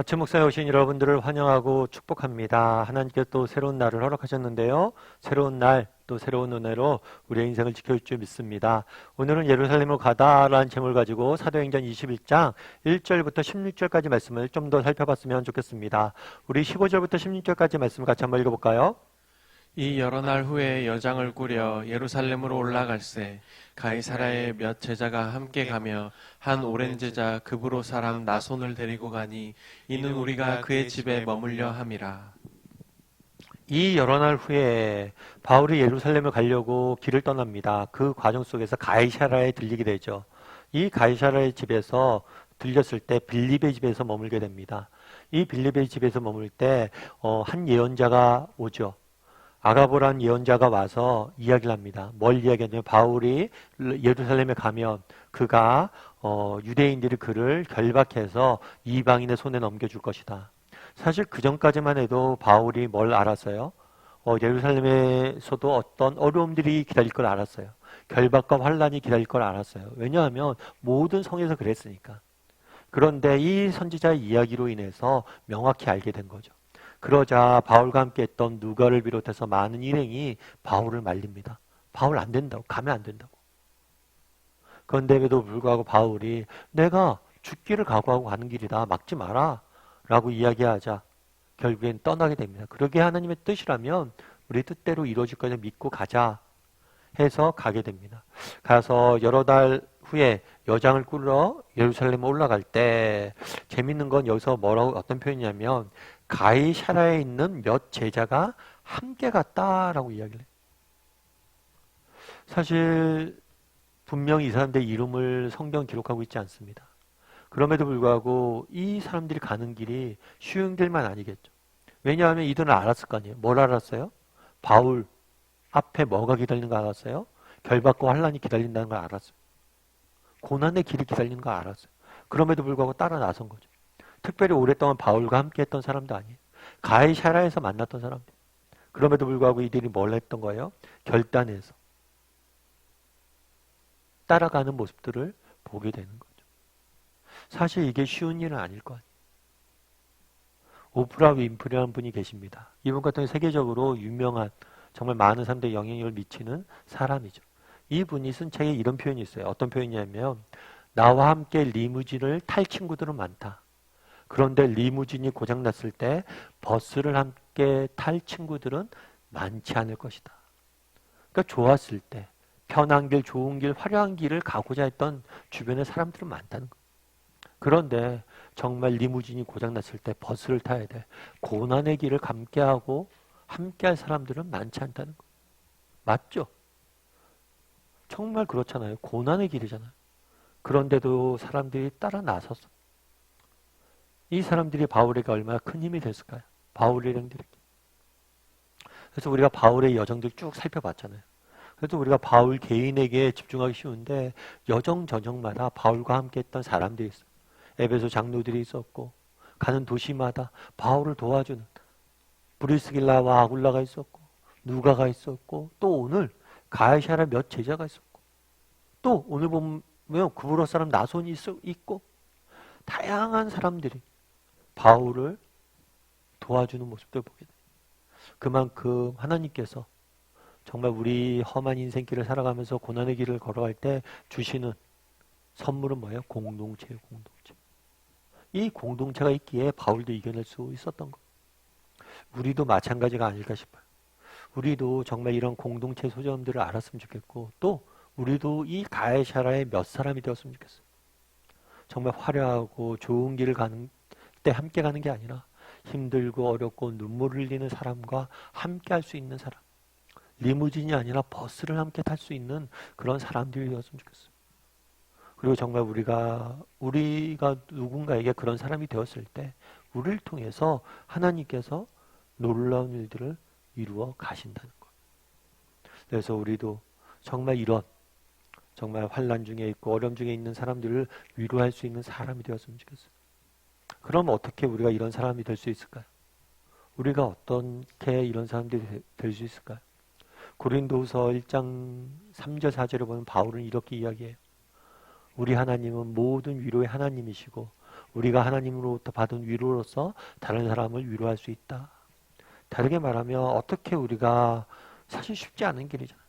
아침 목사에 오신 여러분들을 환영하고 축복합니다. 하나님께서 또 새로운 날을 허락하셨는데요. 새로운 날, 또 새로운 은혜로 우리의 인생을 지켜줄 줄 믿습니다. 오늘은 예루살렘으로 가다라는 제목을 가지고 사도행전 21장 1절부터 16절까지 말씀을 좀 더 살펴봤으면 좋겠습니다. 우리 15절부터 16절까지 말씀을 같이 한번 읽어볼까요? 이 여러 날 후에 여장을 꾸려 예루살렘으로 올라갈새 가이사랴의 몇 제자가 함께 가며 한 오랜 제자 급으로 사람 나손을 데리고 가니 이는 우리가 그의 집에 머물려 함이라. 이 여러 날 후에 바울이 예루살렘을 가려고 길을 떠납니다. 그 과정 속에서 가이사랴에 들리게 되죠. 이 가이사랴의 집에서 들렸을 때 빌립의 집에서 머물게 됩니다. 이 빌립의 집에서 머물 때 한 예언자가 오죠. 아가보란 예언자가 와서 이야기를 합니다. 뭘 이야기하냐면 바울이 예루살렘에 가면 그가 유대인들이 그를 결박해서 이방인의 손에 넘겨줄 것이다. 사실 그 전까지만 해도 바울이 뭘 알았어요? 예루살렘에서도 어떤 어려움들이 기다릴 걸 알았어요. 결박과 환란이 기다릴 걸 알았어요. 왜냐하면 모든 성에서 그랬으니까. 그런데 이 선지자의 이야기로 인해서 명확히 알게 된 거죠. 그러자 바울과 함께 했던 누가를 비롯해서 많은 일행이 바울을 말립니다. 바울 안 된다고, 가면 안 된다고. 그런데에도 불구하고 바울이 내가 죽기를 각오하고 가는 길이다, 막지 마라 라고 이야기하자 결국엔 떠나게 됩니다. 그러게 하나님의 뜻이라면 우리 뜻대로 이루어질 거냐 믿고 가자 해서 가게 됩니다. 가서 여러 달 후에 여장을 꾸러 예루살렘에 올라갈 때 재밌는 건 여기서 뭐라고 어떤 표현이냐면 가이사랴에 있는 몇 제자가 함께 갔다라고 이야기를 해요. 사실 분명히 이 사람들의 이름을 성경 기록하고 있지 않습니다. 그럼에도 불구하고 이 사람들이 가는 길이 쉬운 길만 아니겠죠. 왜냐하면 이들은 알았을 거 아니에요. 뭘 알았어요? 바울 앞에 뭐가 기다리는 거 알았어요? 결박과 환란이 기다린다는 걸 알았어요. 고난의 길이 기다리는 거 알았어요. 그럼에도 불구하고 따라 나선 거죠. 특별히 오랫동안 바울과 함께 했던 사람도 아니에요. 가이사랴에서 만났던 사람들. 그럼에도 불구하고 이들이 뭘 했던 거예요? 결단해서 따라가는 모습들을 보게 되는 거죠. 사실 이게 쉬운 일은 아닐 거 아니에요. 오프라 윈프리라는 분이 계십니다. 이분 같은 세계적으로 유명한 정말 많은 사람들의 영향력을 미치는 사람이죠. 이분이 쓴 책에 이런 표현이 있어요. 어떤 표현이냐면 나와 함께 리무진을 탈 친구들은 많다. 그런데 리무진이 고장났을 때 버스를 함께 탈 친구들은 많지 않을 것이다. 그러니까 좋았을 때 편한 길, 좋은 길, 화려한 길을 가고자 했던 주변의 사람들은 많다는 거예요. 그런데 정말 리무진이 고장났을 때 버스를 타야 돼. 고난의 길을 함께하고 함께할 사람들은 많지 않다는 거예요. 맞죠? 정말 그렇잖아요. 고난의 길이잖아요. 그런데도 사람들이 따라 나섰어. 이 사람들이 바울에게 얼마나 큰 힘이 됐을까요? 바울 일행들에게. 그래서 우리가 바울의 여정들 쭉 살펴봤잖아요. 그래도 우리가 바울 개인에게 집중하기 쉬운데 여정저정마다 바울과 함께 했던 사람들이 있어요. 에베소 장로들이 있었고 가는 도시마다 바울을 도와주는 브리스길라와 아굴라가 있었고 누가가 있었고 또 오늘 가이사랴 몇 제자가 있었고 또 오늘 보면 구브로 사람 나손이 있고 다양한 사람들이 바울을 도와주는 모습들 보게 돼요. 그만큼 하나님께서 정말 우리 험한 인생길을 살아가면서 고난의 길을 걸어갈 때 주시는 선물은 뭐예요? 공동체예요. 공동체. 이 공동체가 있기에 바울도 이겨낼 수 있었던 거. 우리도 마찬가지가 아닐까 싶어요. 우리도 정말 이런 공동체 소점들을 알았으면 좋겠고 또 우리도 이 가이사랴의 몇 사람이 되었으면 좋겠어요. 정말 화려하고 좋은 길을 가는 때 함께 가는 게 아니라 힘들고 어렵고 눈물을 흘리는 사람과 함께 할 수 있는 사람. 리무진이 아니라 버스를 함께 탈 수 있는 그런 사람들이 되었으면 좋겠어요. 그리고 정말 우리가 누군가에게 그런 사람이 되었을 때 우리를 통해서 하나님께서 놀라운 일들을 이루어 가신다는 것. 그래서 우리도 정말 이런 정말 환난 중에 있고 어려움 중에 있는 사람들을 위로할 수 있는 사람이 되었으면 좋겠어요. 그럼 어떻게 우리가 이런 사람이 될 수 있을까요? 우리가 어떻게 이런 사람들이 될 수 있을까요? 고린도후서 1장 3절 4절에 보면 바울은 이렇게 이야기해요. 우리 하나님은 모든 위로의 하나님이시고 우리가 하나님으로부터 받은 위로로서 다른 사람을 위로할 수 있다. 다르게 말하면 어떻게 우리가 사실 쉽지 않은 길이잖아요.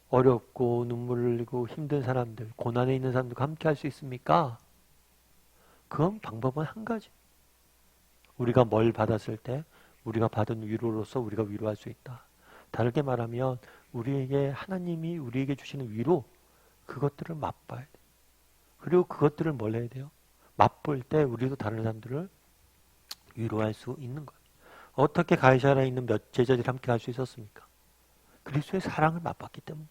어렵고 눈물을 흘리고 힘든 사람들, 고난에 있는 사람들과 함께 할 수 있습니까? 그건 방법은 한 가지. 우리가 뭘 받았을 때 우리가 받은 위로로서 우리가 위로할 수 있다. 다르게 말하면 우리에게 하나님이 우리에게 주시는 위로, 그것들을 맛봐야 돼. 그리고 그것들을 뭘 해야 돼요? 맛볼 때 우리도 다른 사람들을 위로할 수 있는 거예요. 어떻게 가이사라에 있는 몇 제자들이 함께 할 수 있었습니까? 그리스도의 사랑을 맛봤기 때문,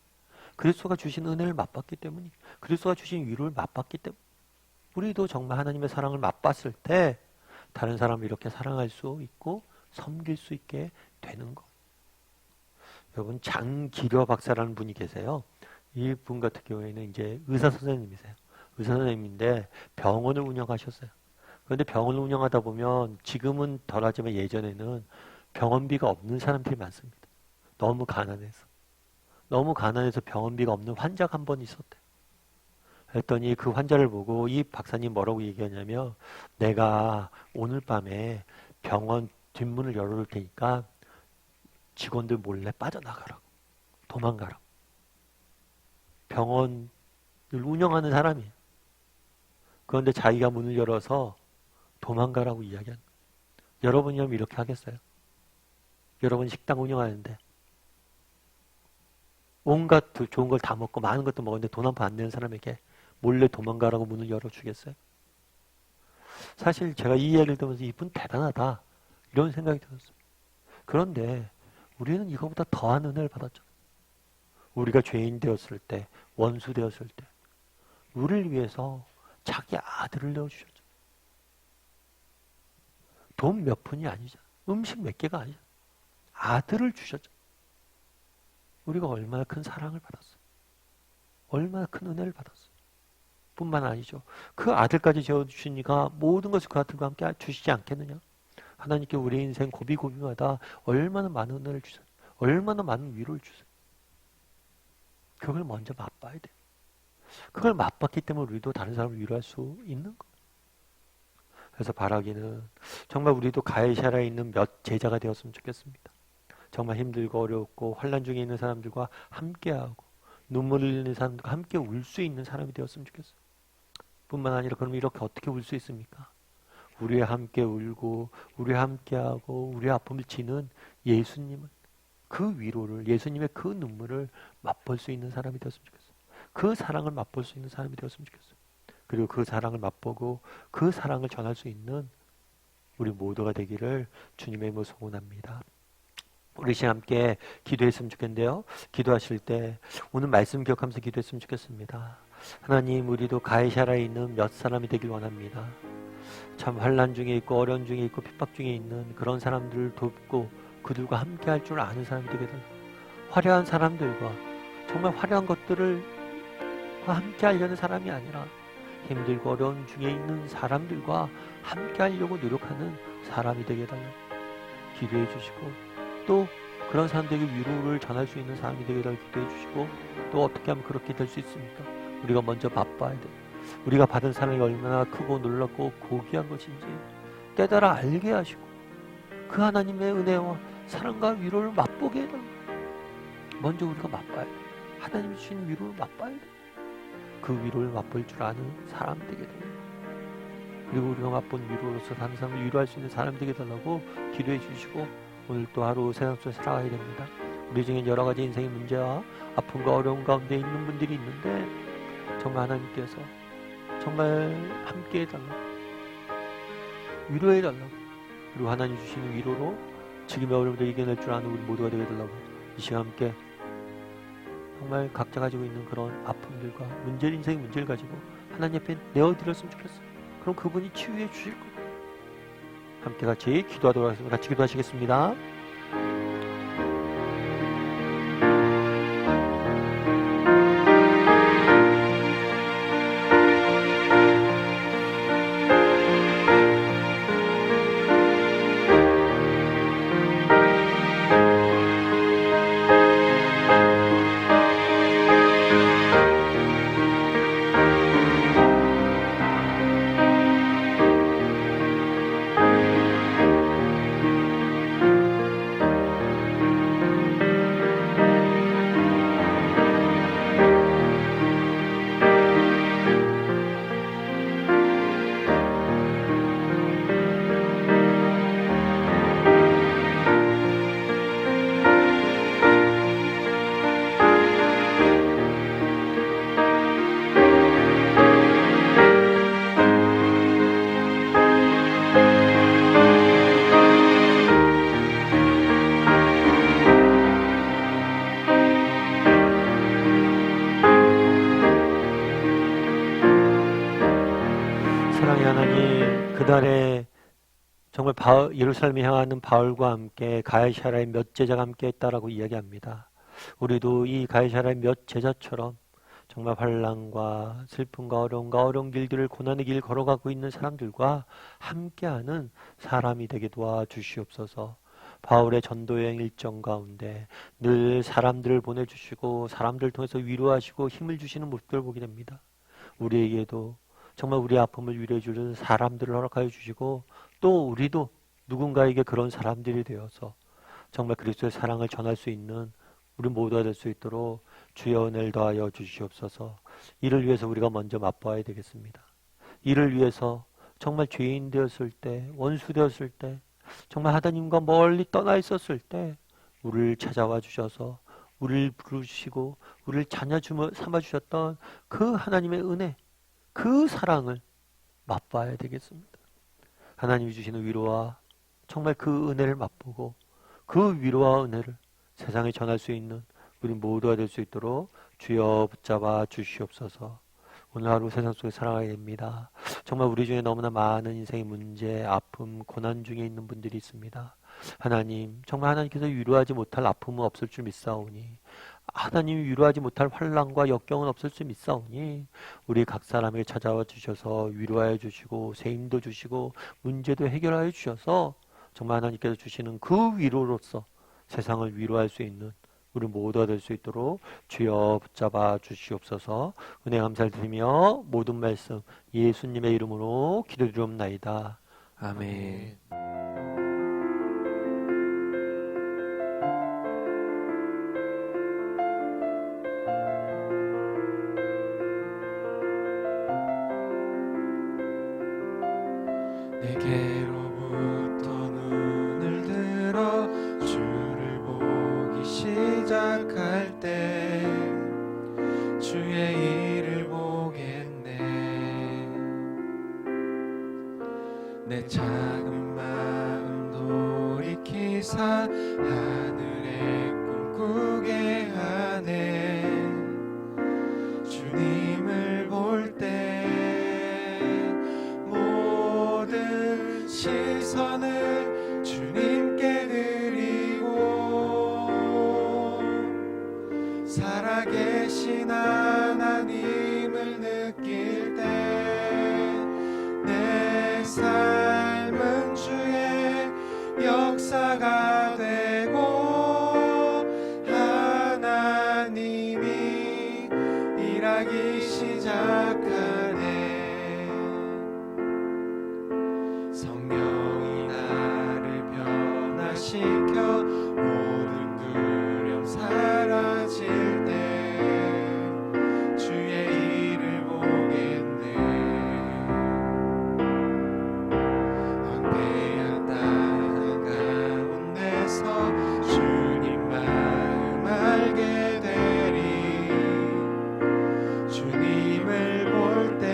그리스도가 주신 은혜를 맛봤기 때문이, 그리스도가 주신 위로를 맛봤기 때문. 우리도 정말 하나님의 사랑을 맛봤을 때 다른 사람을 이렇게 사랑할 수 있고 섬길 수 있게 되는 거. 여러분, 장기려 박사라는 분이 계세요. 이 분 같은 경우에는 이제 의사 선생님이세요. 의사 선생님인데 병원을 운영하셨어요. 그런데 병원을 운영하다 보면 지금은 덜하지만 예전에는 병원비가 없는 사람들이 많습니다. 너무 가난해서. 너무 가난해서 병원비가 없는 환자가 한 번 있었대요. 그랬더니 그 환자를 보고 이 박사님 뭐라고 얘기하냐면, 내가 오늘 밤에 병원 뒷문을 열어놓을 테니까 직원들 몰래 빠져나가라고, 도망가라고. 병원을 운영하는 사람이에요. 그런데 자기가 문을 열어서 도망가라고 이야기하는 거예요. 여러분이라면 이렇게 하겠어요? 여러분 식당 운영하는데 온갖 좋은 걸 다 먹고 많은 것도 먹었는데 돈 한 푼 안 내는 사람에게 몰래 도망가라고 문을 열어주겠어요? 사실 제가 이 이야기를 들으면서 이분 대단하다 이런 생각이 들었어요. 그런데 우리는 이거보다 더한 은혜를 받았죠. 우리가 죄인 되었을 때, 원수 되었을 때 우리를 위해서 자기 아들을 내어주셨죠. 돈 몇 푼이 아니죠. 음식 몇 개가 아니죠. 아들을 주셨죠. 우리가 얼마나 큰 사랑을 받았어요. 얼마나 큰 은혜를 받았어요. 뿐만 아니죠. 그 아들까지 재워주시니까 모든 것을 그 아들과 함께 주시지 않겠느냐. 하나님께 우리 인생 고비고비마다 얼마나 많은 은혜를 주세요. 얼마나 많은 위로를 주세요. 그걸 먼저 맛봐야 돼. 그걸 맛봤기 때문에 우리도 다른 사람을 위로할 수 있는 거예요. 그래서 바라기는 정말 우리도 가이사라에 있는 몇 제자가 되었으면 좋겠습니다. 정말 힘들고 어렵고 환난 중에 있는 사람들과 함께하고 눈물을 흘리는 사람들과 함께 울 수 있는 사람이 되었으면 좋겠어요. 뿐만 아니라 그럼 이렇게 어떻게 울 수 있습니까? 우리와 함께 울고 우리와 함께하고 우리의 아픔을 지는 예수님은 그 위로를, 예수님의 그 눈물을 맛볼 수 있는 사람이 되었으면 좋겠어요. 그 사랑을 맛볼 수 있는 사람이 되었으면 좋겠어요. 그리고 그 사랑을 맛보고 그 사랑을 전할 수 있는 우리 모두가 되기를 주님의 이름으로 소원합니다. 우리 시간 함께 기도했으면 좋겠는데요. 기도하실 때 오늘 말씀 기억하면서 기도했으면 좋겠습니다. 하나님, 우리도 가이사라에 있는 몇 사람이 되길 원합니다. 참 환난 중에 있고 어려움 중에 있고 핍박 중에 있는 그런 사람들을 돕고 그들과 함께 할 줄 아는 사람이 되게 달라. 화려한 사람들과 정말 화려한 것들을 함께 하려는 사람이 아니라 힘들고 어려운 중에 있는 사람들과 함께 하려고 노력하는 사람이 되게 달라. 기도해 주시고 또 그런 사람들에게 위로를 전할 수 있는 사람이 되게 달라 기도해 주시고, 또 어떻게 하면 그렇게 될 수 있습니까? 우리가 먼저 맛봐야 돼. 우리가 받은 사랑이 얼마나 크고 놀랍고 고귀한 것인지 깨달아 알게 하시고 그 하나님의 은혜와 사랑과 위로를 맛보게 해달라. 먼저 우리가 맛봐야 돼. 하나님이 주신 위로를 맛봐야 돼. 그 위로를 맛볼 줄 아는 사람 되게 달라. 그리고 우리가 맛본 위로로서 다른 사람을 위로할 수 있는 사람 되게 달라고 기도해 주시고, 오늘 또 하루 세상 속에 살아가야 됩니다. 우리 중에 여러 가지 인생의 문제와 아픔과 어려움 가운데 있는 분들이 있는데 정말 하나님께서 정말 함께 해달라고, 위로해달라고, 그리고 하나님 주시는 위로로 지금의 어려움을 이겨낼 줄 아는 우리 모두가 되게 해달라고 이 시간 함께 정말 각자 가지고 있는 그런 아픔들과 인생의 문제를 가지고 하나님 앞에 내어드렸으면 좋겠어요. 그럼 그분이 치유해 주실 거고. 함께 같이 기도하도록 하겠습니다. 같이 기도하시겠습니다. 시간에 정말 예루살렘에 향하는 바울과 함께 가이사라의 몇 제자가 함께 했다라고 이야기합니다. 우리도 이 가이사라의 몇 제자처럼 정말 환난과 슬픔과 어려운 길들을 고난의 길 걸어가고 있는 사람들과 함께하는 사람이 되게 도와주시옵소서. 바울의 전도여행 일정 가운데 늘 사람들을 보내주시고 사람들을 통해서 위로하시고 힘을 주시는 모습들을 보게 됩니다. 우리에게도 정말 우리 아픔을 위로해 주는 사람들을 허락하여 주시고 또 우리도 누군가에게 그런 사람들이 되어서 정말 그리스도의 사랑을 전할 수 있는 우리 모두가 될 수 있도록 주여 은혜를 더하여 주시옵소서. 이를 위해서 우리가 먼저 맛보아야 되겠습니다. 이를 위해서 정말 죄인 되었을 때, 원수 되었을 때, 정말 하나님과 멀리 떠나 있었을 때 우리를 찾아와 주셔서 우리를 부르시고 우리를 자녀 삼아 주셨던 그 하나님의 은혜, 그 사랑을 맛봐야 되겠습니다. 하나님이 주시는 위로와 정말 그 은혜를 맛보고 그 위로와 은혜를 세상에 전할 수 있는 우리 모두가 될 수 있도록 주여 붙잡아 주시옵소서. 오늘 하루 세상 속에 살아가야 됩니다. 정말 우리 중에 너무나 많은 인생의 문제, 아픔, 고난 중에 있는 분들이 있습니다. 하나님, 정말 하나님께서 위로하지 못할 아픔은 없을 줄 믿사오니, 하나님이 위로하지 못할 환난과 역경은 없을 줄 믿사오니, 우리 각 사람에게 찾아와 주셔서 위로하여 주시고 새 힘도 주시고 문제도 해결하여 주셔서 정말 하나님께서 주시는 그 위로로서 세상을 위로할 수 있는 우리 모두가 될 수 있도록 주여 붙잡아 주시옵소서. 은혜 감사를 드리며 모든 말씀 예수님의 이름으로 기도드리옵나이다. 아멘. 내게로부터 눈을 들어 주를 보기 시작할 때 주의 일을 보겠네. 내 작은 마음 돌이키사 하늘의 꿈꾸게 하네. 주님을 볼 때 모든 시선을 주님께 드리고 살아계신 하나님을 느낄 때 내 삶은 주의 역사가 되고 하나님이 일하기 시작하네. 성령이 나를 변화시켜 모든 두려움 사라질 때 주의 일을 보겠네. 황폐한 땅 가운데서 주님 마음 알게 되리. 주님을 볼 때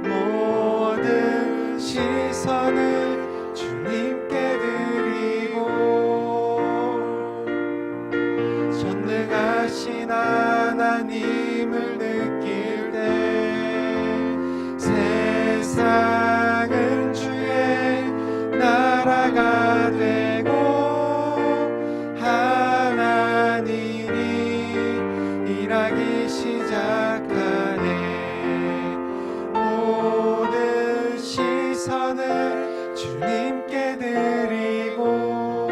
모든 시선을 주님께 드리고 전능하신 하나님을 느낄 때 세상은 주의 나라가 되고 하나님이 일하기 시작하네. 모든 시선을 주님께 드리고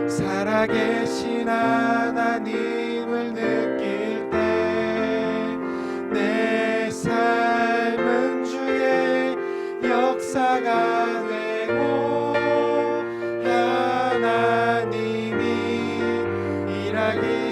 살아계신 하나님을 느낄 때 내 삶은 주의 역사가 되고 하나님이 일하기